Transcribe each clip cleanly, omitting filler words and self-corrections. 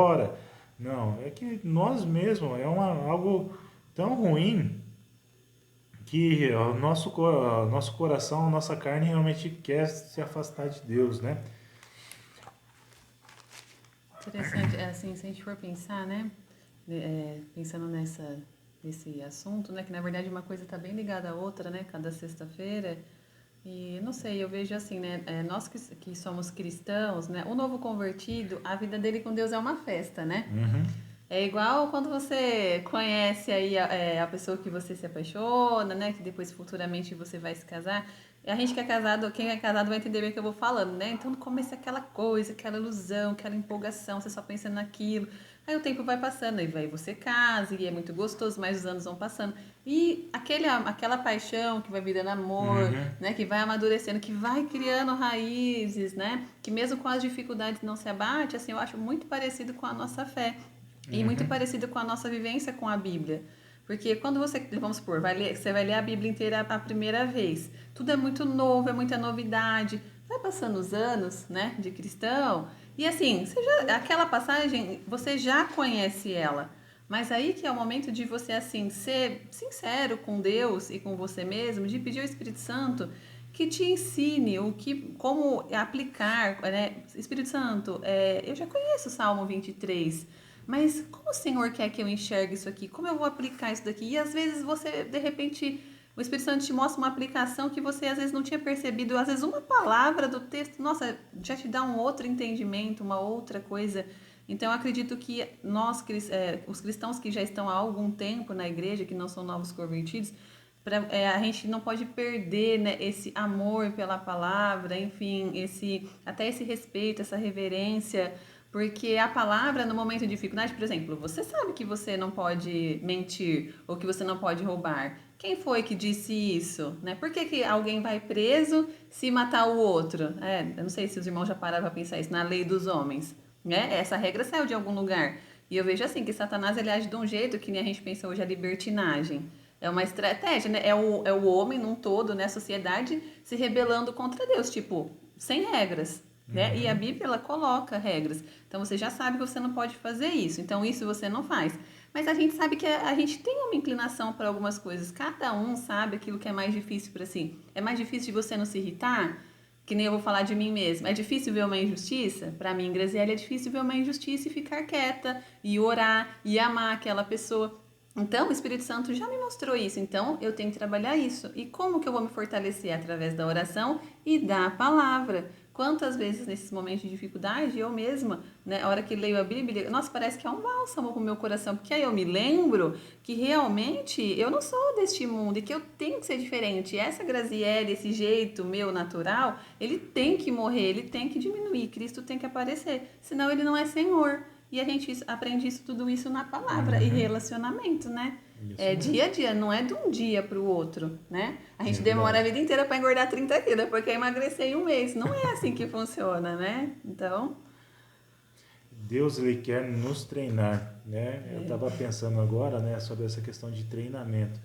fora. Não, é que nós mesmos, algo tão ruim que o nosso coração, a nossa carne realmente quer se afastar de Deus, né? Interessante, assim, se a gente for pensar, né, pensando nesse assunto, né, que na verdade uma coisa está bem ligada à outra, né, cada sexta-feira, e não sei, eu vejo assim, né, nós que somos cristãos, né, o novo convertido, a vida dele com Deus é uma festa, né? Uhum, É igual quando você conhece aí a pessoa que você se apaixona, né? Que depois futuramente você vai se casar. E a gente que é casado, quem é casado vai entender bem o que eu vou falando, né? Então no começo é aquela coisa, aquela ilusão, aquela empolgação, você só pensa naquilo. Aí o tempo vai passando, e vai você casa, e é muito gostoso, mas os anos vão passando. E aquela paixão que vai virando amor, uhum, né? Que vai amadurecendo, que vai criando raízes, né? Que mesmo com as dificuldades não se abate, assim, eu acho muito parecido com a nossa fé. E muito uhum, parecido com a nossa vivência com a Bíblia. Porque quando você, vamos supor, você vai ler a Bíblia inteira a primeira vez. Tudo é muito novo, é muita novidade. Vai passando os anos, né, de cristão, e assim, aquela passagem, você já conhece ela. Mas aí que é o momento de você, assim, ser sincero com Deus e com você mesmo, de pedir ao Espírito Santo que te ensine como aplicar, né? Espírito Santo, eu já conheço o Salmo 23, mas como o Senhor quer que eu enxergue isso aqui? Como eu vou aplicar isso daqui? E às vezes você, de repente, o Espírito Santo te mostra uma aplicação que você às vezes não tinha percebido. Às vezes uma palavra do texto, nossa, já te dá um outro entendimento, uma outra coisa. Então eu acredito que os cristãos que já estão há algum tempo na igreja, que não são novos convertidos, a gente não pode perder, né, esse amor pela palavra, enfim, até esse respeito, essa reverência, porque a palavra, no momento de dificuldade, por exemplo, você sabe que você não pode mentir ou que você não pode roubar. Quem foi que disse isso? Né? Por que alguém vai preso se matar o outro? Eu não sei se os irmãos já pararam para pensar isso na lei dos homens. Né? Essa regra saiu de algum lugar. E eu vejo assim que Satanás ele age de um jeito que nem a gente pensa hoje a libertinagem. É uma estratégia, né? É o homem num todo, né? A sociedade se rebelando contra Deus, tipo, sem regras. Né? E a uhum. Bíblia ela coloca regras. Então você já sabe que você não pode fazer isso. Então isso você não faz. Mas a gente sabe que a gente tem uma inclinação para algumas coisas. Cada um sabe aquilo que é mais difícil para si. É mais difícil de você não se irritar? Que nem eu vou falar de mim mesma. É difícil ver uma injustiça? Para mim, Graziele, é difícil ver uma injustiça e ficar quieta, e orar, e amar aquela pessoa. Então, o Espírito Santo já me mostrou isso. Então, eu tenho que trabalhar isso. E como que eu vou me fortalecer? Através da oração e da palavra. Quantas vezes nesses momentos de dificuldade, eu mesma, né, a hora que leio a Bíblia, nossa, parece que é um bálsamo pro meu coração, porque aí eu me lembro que realmente eu não sou deste mundo e que eu tenho que ser diferente. Essa Graziele, esse jeito meu natural, ele tem que morrer, ele tem que diminuir, Cristo tem que aparecer, senão ele não é Senhor. E a gente aprende tudo isso na palavra e Uhum. relacionamento, né? Isso É dia mesmo. a dia, não é de um dia para o outro, né? A É gente demora a verdade. vida inteira para engordar 30 quilos, porque emagrecer em um mês. Não é assim que funciona, né? Então, Deus ele quer nos treinar, né? Eu estava pensando agora, né, sobre essa questão de treinamento.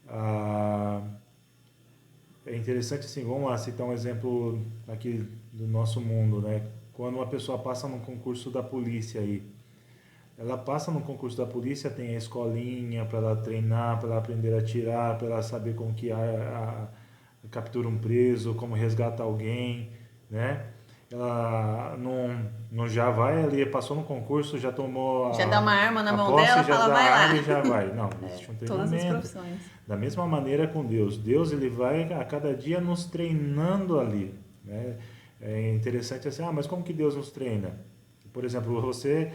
Ah, é interessante assim, vamos lá citar um exemplo aqui do nosso mundo, né? Quando uma pessoa passa num concurso da polícia aí, ela passa no concurso da polícia, tem a escolinha para ela treinar, para ela aprender a atirar, para ela saber como que captura um preso, como resgata alguém, né? Ela não já vai ali, passou no concurso, já tomou já dá uma arma na a mão posse, dela, já fala, dá vai a arma lá. e já vai. Não, existe um Todas as treinamento. profissões. Da mesma maneira com Deus. Deus ele vai a cada dia nos treinando ali, né? É interessante assim, mas como que Deus nos treina? Por exemplo, você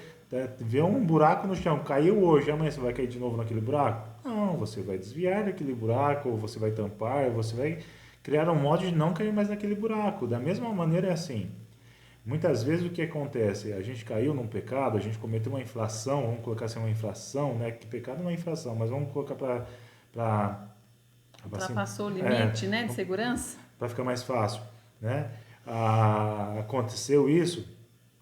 vê um buraco no chão, caiu hoje, amanhã você vai cair de novo naquele buraco? Não, você vai desviar daquele buraco, ou você vai tampar, ou você vai criar um modo de não cair mais naquele buraco. Da mesma maneira é assim. Muitas vezes o que acontece? A gente caiu num pecado, a gente cometeu uma infração, vamos colocar assim uma infração, né? Que pecado não é infração, mas vamos colocar para assim, Ultrapassou o limite, né, de segurança? para ficar mais fácil, né? Aconteceu isso,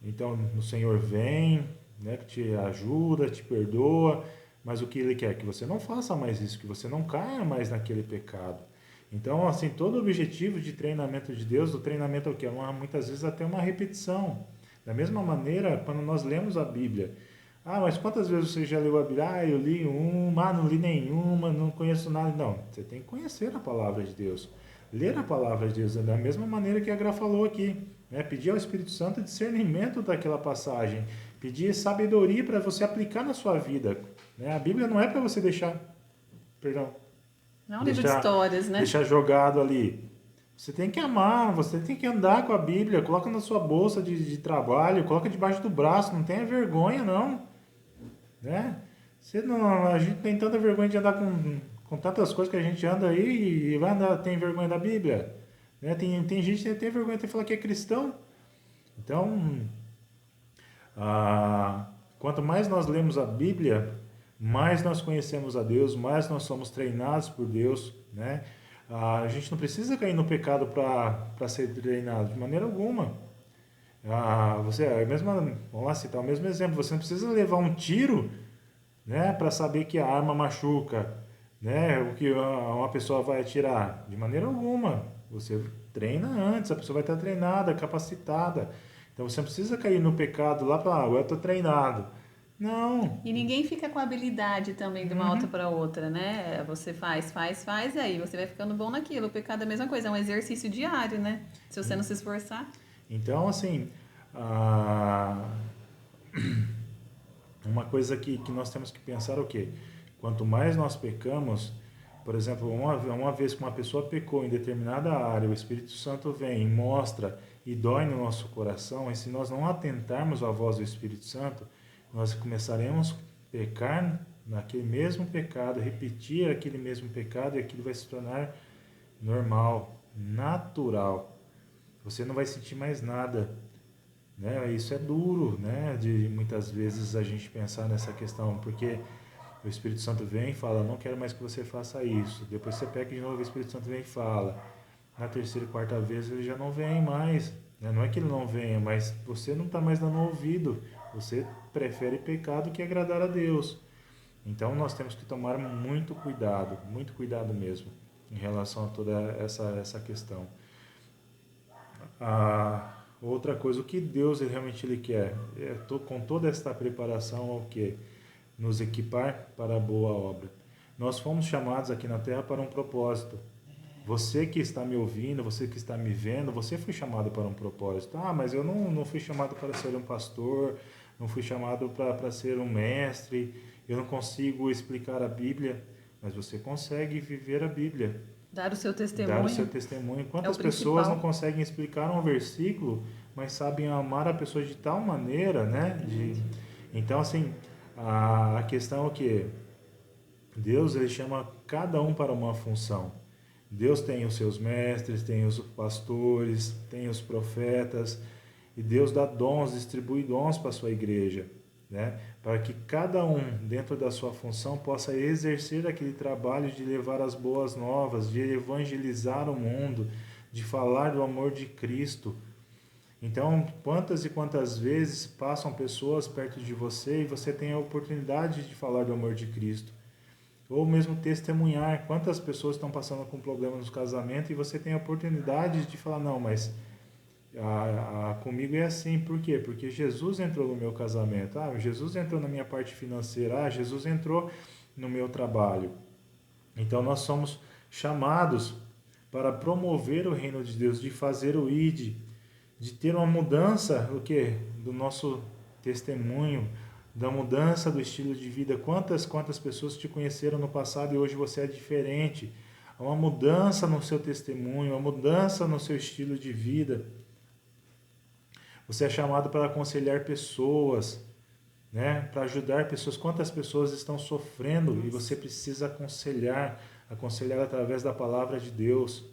então o Senhor vem, né, que te ajuda, te perdoa, mas o que Ele quer? Que você não faça mais isso, que você não caia mais naquele pecado. Então, assim, todo o objetivo de treinamento de Deus, o treinamento é o quê? Muitas vezes até uma repetição. Da mesma maneira, quando nós lemos a Bíblia, mas quantas vezes você já leu a Bíblia? Eu li uma, não li nenhuma, não conheço nada. Não, você tem que conhecer a palavra de Deus. Ler a palavra de Deus da mesma maneira que a Gra falou aqui. Né? Pedir ao Espírito Santo discernimento daquela passagem. Pedir sabedoria para você aplicar na sua vida. Né? A Bíblia não é para você deixar... Perdão. Não é um livro de histórias, né? Deixar jogado ali. Você tem que amar, você tem que andar com a Bíblia. Coloca na sua bolsa de trabalho, coloca debaixo do braço. Não tenha vergonha, não. Né? A gente tem tanta vergonha de andar com tantas coisas que a gente anda aí e vai andar, tem vergonha da Bíblia. Né? Tem gente que tem vergonha de falar que é cristão. Então, quanto mais nós lemos a Bíblia, mais nós conhecemos a Deus, mais nós somos treinados por Deus. Né? A gente não precisa cair no pecado para ser treinado, de maneira alguma. Vamos lá citar o mesmo exemplo, você não precisa levar um tiro, né, para saber que a arma machuca, né, o que uma pessoa vai atirar, de maneira alguma. Você treina antes, a pessoa vai estar treinada, capacitada. Então você não precisa cair no pecado lá para agora eu estou treinado. Não. E ninguém fica com a habilidade também de uma hora para outra, né? Você faz, e aí você vai ficando bom naquilo. O pecado é a mesma coisa, é um exercício diário, né? Se você não se esforçar. Então, assim, uma coisa que nós temos que pensar é o quê? Quanto mais nós pecamos, por exemplo, uma vez que uma pessoa pecou em determinada área, o Espírito Santo vem, mostra e dói no nosso coração, e se nós não atentarmos à voz do Espírito Santo, nós começaremos a pecar naquele mesmo pecado, repetir aquele mesmo pecado, e aquilo vai se tornar normal, natural. Você não vai sentir mais nada. Né? Isso é duro, né? De muitas vezes a gente pensar nessa questão, porque o Espírito Santo vem e fala, não quero mais que você faça isso. Depois você peca de novo, o Espírito Santo vem e fala. Na terceira e quarta vez ele já não vem mais. Né? Não é que ele não venha, mas você não está mais dando ouvido. Você prefere pecar do que agradar a Deus. Então nós temos que tomar muito cuidado mesmo, em relação a toda essa questão. Outra coisa, o que Deus realmente ele quer? Com toda esta preparação ao quê? Nos equipar para a boa obra. Nós fomos chamados aqui na Terra para um propósito. Você que está me ouvindo, você que está me vendo, você foi chamado para um propósito. Mas eu não fui chamado para ser um pastor, não fui chamado para ser um mestre, eu não consigo explicar a Bíblia, mas você consegue viver a Bíblia. Dar o seu testemunho. Dar o seu testemunho. Quantas pessoas não conseguem explicar um versículo, mas sabem amar a pessoa de tal maneira, né? Então, assim, a questão é o quê? Deus, ele chama cada um para uma função. Deus tem os seus mestres, tem os pastores, tem os profetas, e Deus dá dons, distribui dons para a sua igreja, né? Para que cada um, dentro da sua função, possa exercer aquele trabalho de levar as boas novas, de evangelizar o mundo, de falar do amor de Cristo. Então, quantas e quantas vezes passam pessoas perto de você e você tem a oportunidade de falar do amor de Cristo? Ou mesmo testemunhar, quantas pessoas estão passando com problemas no casamento e você tem a oportunidade de falar, não, mas comigo é assim, por quê? Porque Jesus entrou no meu casamento, Jesus entrou na minha parte financeira, Jesus entrou no meu trabalho. Então nós somos chamados para promover o reino de Deus, de fazer o ID, de ter uma mudança do nosso testemunho, da mudança do estilo de vida. Quantas pessoas te conheceram no passado e hoje você é diferente. Há uma mudança no seu testemunho, uma mudança no seu estilo de vida. Você é chamado para aconselhar pessoas, né? Para ajudar pessoas. Quantas pessoas estão sofrendo e você precisa aconselhar através da palavra de Deus.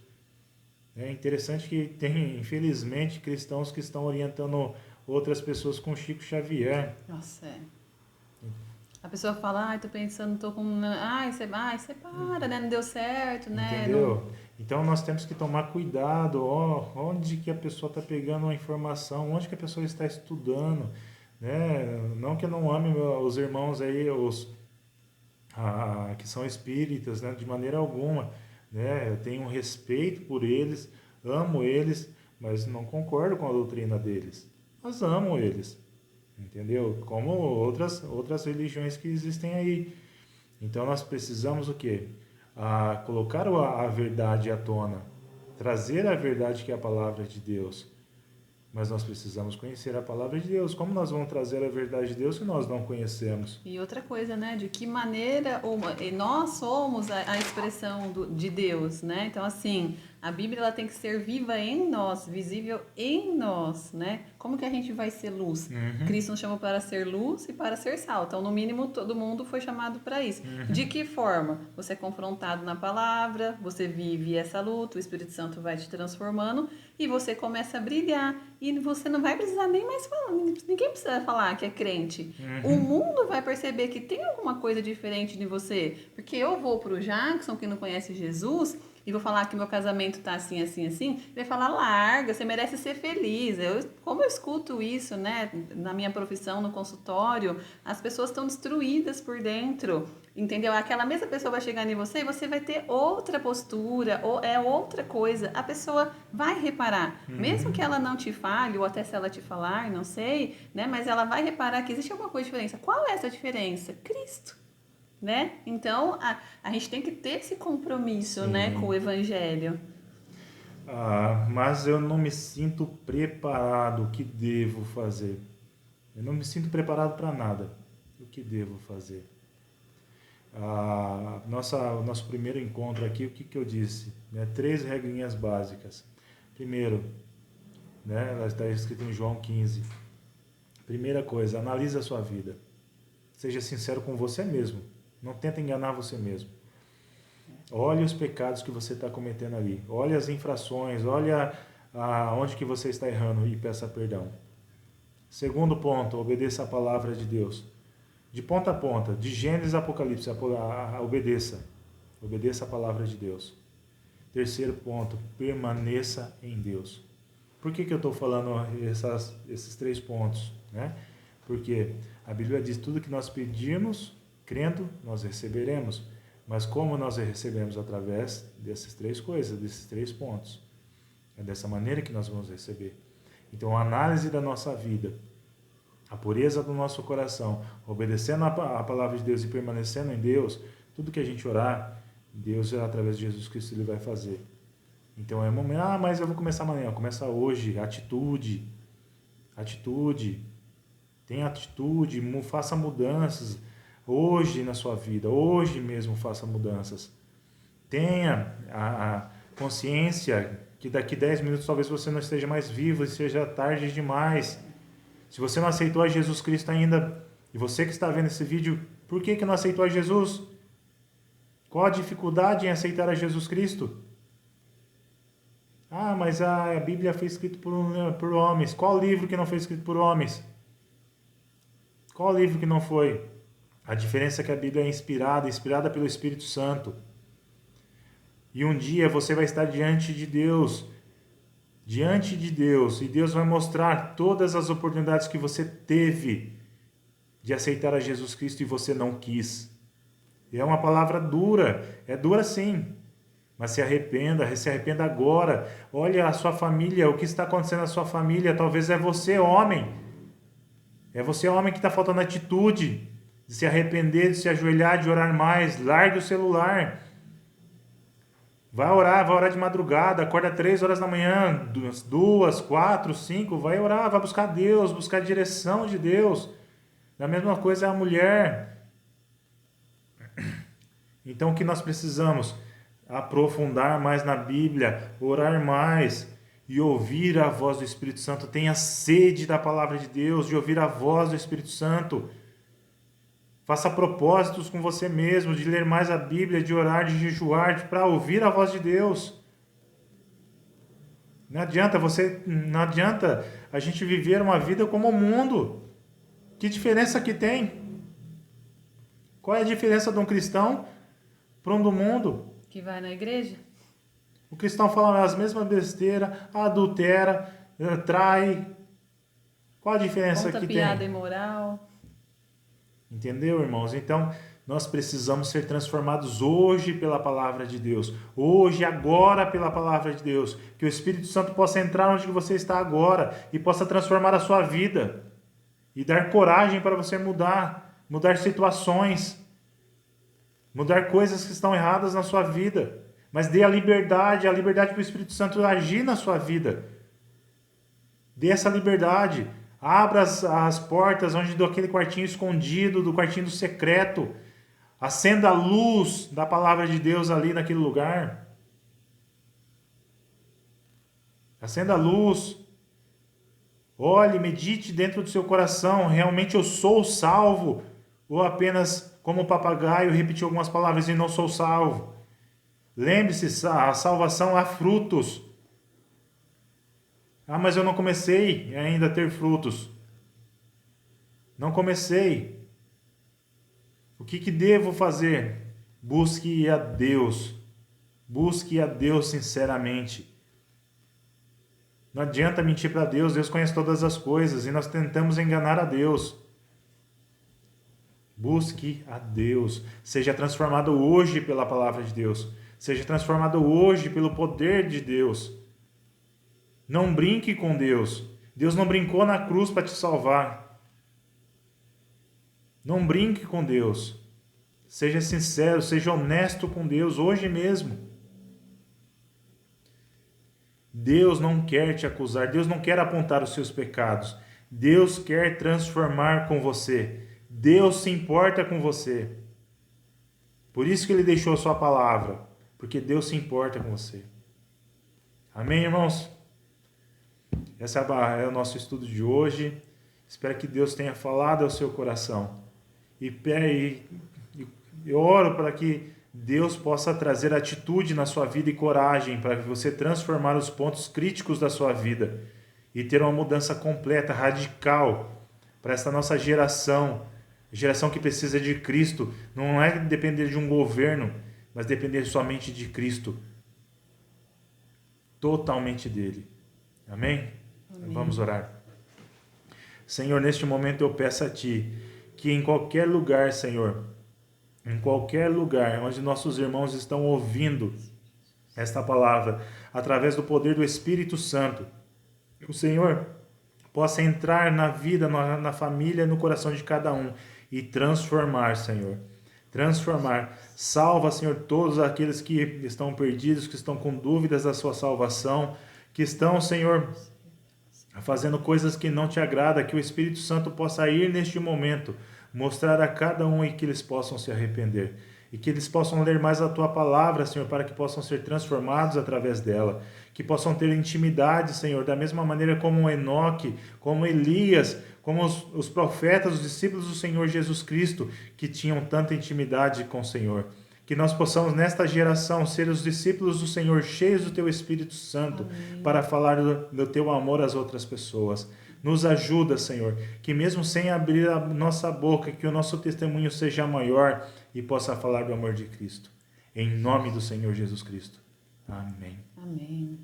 É interessante que tem, infelizmente, cristãos que estão orientando outras pessoas com Chico Xavier. Nossa, é. A pessoa fala, tô pensando, tô com... você para, né? Não deu certo, né? Entendeu? Não... Então nós temos que tomar cuidado, onde que a pessoa está pegando a informação, onde que a pessoa está estudando, né? Não que eu não ame os irmãos aí, que são espíritas, né? De maneira alguma, né? Eu tenho respeito por eles, amo eles, mas não concordo com a doutrina deles. Nós amamos eles, entendeu? Como outras religiões que existem aí. Então nós precisamos o quê? Colocar a verdade à tona, trazer a verdade que é a palavra de Deus. Mas nós precisamos conhecer a palavra de Deus. Como nós vamos trazer a verdade de Deus se nós não conhecemos? E outra coisa, né? De que maneira nós somos a expressão de Deus, né? Então, assim, a Bíblia ela tem que ser viva em nós, visível em nós, né? Como que a gente vai ser luz? Cristo nos chamou para ser luz e para ser sal. Então, no mínimo, todo mundo foi chamado para isso. De que forma? Você é confrontado na palavra, você vive essa luta, o Espírito Santo vai te transformando e você começa a brilhar. E você não vai precisar nem mais falar, ninguém precisa falar que é crente. O mundo vai perceber que tem alguma coisa diferente de você. Porque eu vou pro Jackson, que não conhece Jesus, e vou falar que meu casamento tá assim, assim, assim, ele vai falar, larga, você merece ser feliz. Como eu escuto isso, né, na minha profissão, no consultório, as pessoas estão destruídas por dentro, entendeu? Aquela mesma pessoa vai chegar em você e você vai ter outra postura, ou é outra coisa, a pessoa vai reparar, mesmo que ela não te fale, ou até se ela te falar, não sei, né, mas ela vai reparar que existe alguma coisa de diferença. Qual é essa diferença? Cristo. Né? Então, a gente tem que ter esse compromisso, né, com o evangelho. Mas eu não me sinto preparado. O que devo fazer? Eu não me sinto preparado para nada. O que devo fazer? Nosso primeiro encontro aqui, o que eu disse? 3 regrinhas básicas. Primeiro, né, ela está escrito em João 15. Primeira coisa, analise a sua vida. Seja sincero com você mesmo. Não tenta enganar você mesmo. Olhe os pecados que você está cometendo ali. Olhe as infrações. Olha onde que você está errando e peça perdão. Segundo ponto, obedeça a palavra de Deus. De ponta a ponta, de Gênesis a Apocalipse, obedeça. Obedeça a palavra de Deus. Terceiro ponto, permaneça em Deus. Por que eu estou falando esses 3 pontos? Né? Porque a Bíblia diz tudo que nós pedimos, crendo, nós receberemos. Mas como nós recebemos? Através dessas 3 coisas, desses 3 pontos. É dessa maneira que nós vamos receber. Então, a análise da nossa vida, a pureza do nosso coração, obedecendo a palavra de Deus e permanecendo em Deus, tudo que a gente orar, Deus, através de Jesus Cristo, Ele vai fazer. Então, é um momento, mas eu vou começar amanhã. Começa hoje, atitude. Tenha atitude, faça mudanças. Hoje na sua vida, hoje mesmo faça mudanças. Tenha a consciência que daqui 10 minutos talvez você não esteja mais vivo e seja tarde demais. Se você não aceitou a Jesus Cristo ainda, e você que está vendo esse vídeo, por que não aceitou a Jesus? Qual a dificuldade em aceitar a Jesus Cristo? Mas a Bíblia foi escrita por homens. Qual livro que não foi escrito por homens? Qual livro que não foi? A diferença é que a Bíblia é inspirada pelo Espírito Santo. E um dia você vai estar diante de Deus, e Deus vai mostrar todas as oportunidades que você teve de aceitar a Jesus Cristo e você não quis. E é uma palavra dura, é dura sim, mas se arrependa agora. Olha a sua família, o que está acontecendo na sua família, talvez é você homem que está faltando atitude, de se arrepender, de se ajoelhar, de orar mais. Largue o celular. Vai orar de madrugada, acorda 3 horas da manhã, 2, 4, 5, vai orar, vai buscar Deus, buscar a direção de Deus. A mesma coisa é a mulher. Então o que nós precisamos? Aprofundar mais na Bíblia, orar mais e ouvir a voz do Espírito Santo. Tenha sede da palavra de Deus, de ouvir a voz do Espírito Santo. Faça propósitos com você mesmo, de ler mais a Bíblia, de orar, de jejuar, para ouvir a voz de Deus. Não adianta a gente viver uma vida como o mundo. Que diferença que tem? Qual é a diferença de um cristão para um do mundo? Que vai na igreja? O cristão fala as mesmas besteiras, adultera, trai. Qual a diferença Conta que piada tem? imoral. Entendeu, irmãos? Então, Nós precisamos ser transformados hoje pela palavra de Deus. Hoje, agora, pela palavra de Deus. Que o Espírito Santo possa entrar onde você está agora e possa transformar a sua vida. E dar coragem para você mudar situações, mudar coisas que estão erradas na sua vida. Mas dê a liberdade para o Espírito Santo agir na sua vida. Dê essa liberdade. Abra as portas onde do aquele quartinho escondido, do quartinho do secreto. Acenda a luz da palavra de Deus ali naquele lugar. Acenda a luz. Olhe, medite dentro do seu coração. Realmente eu sou salvo? Ou apenas, como papagaio, repetir algumas palavras e não sou salvo? Lembre-se, a salvação há frutos. Ah, mas eu não comecei ainda a ter frutos. Não comecei. O que devo fazer? Busque a Deus. Busque a Deus sinceramente. Não adianta mentir para Deus. Deus conhece todas as coisas e nós tentamos enganar a Deus. Busque a Deus. Seja transformado hoje pela palavra de Deus. Seja transformado hoje pelo poder de Deus. Não brinque com Deus. Deus não brincou na cruz para te salvar. Não brinque com Deus. Seja sincero, seja honesto com Deus hoje mesmo. Deus não quer te acusar. Deus não quer apontar os seus pecados. Deus quer transformar com você. Deus se importa com você. Por isso que Ele deixou a sua palavra. Porque Deus se importa com você. Amém, irmãos? Esse é o nosso estudo de hoje. Espero que Deus tenha falado ao seu coração. E eu oro para que Deus possa trazer atitude na sua vida e coragem para você transformar os pontos críticos da sua vida e ter uma mudança completa, radical para essa nossa geração que precisa de Cristo. Não é depender de um governo, mas depender somente de Cristo. Totalmente dele. Amém? Amém. Vamos orar. Senhor, neste momento eu peço a Ti que em qualquer lugar, Senhor, em qualquer lugar onde nossos irmãos estão ouvindo esta palavra, através do poder do Espírito Santo, o Senhor possa entrar na vida, na família, no coração de cada um e transformar, Senhor. Transformar. Salva, Senhor, todos aqueles que estão perdidos, que estão com dúvidas da sua salvação, que estão, Senhor, fazendo coisas que não te agrada, que o Espírito Santo possa ir neste momento, mostrar a cada um e que eles possam se arrepender. E que eles possam ler mais a Tua palavra, Senhor, para que possam ser transformados através dela. Que possam ter intimidade, Senhor, da mesma maneira como Enoque, como Elias, como os profetas, os discípulos do Senhor Jesus Cristo, que tinham tanta intimidade com o Senhor. Que nós possamos, nesta geração, ser os discípulos do Senhor, cheios do Teu Espírito Santo, amém, para falar do Teu amor às outras pessoas. Nos ajuda, Senhor, que mesmo sem abrir a nossa boca, que o nosso testemunho seja maior e possa falar do amor de Cristo. Em nome do Senhor Jesus Cristo. Amém. Amém.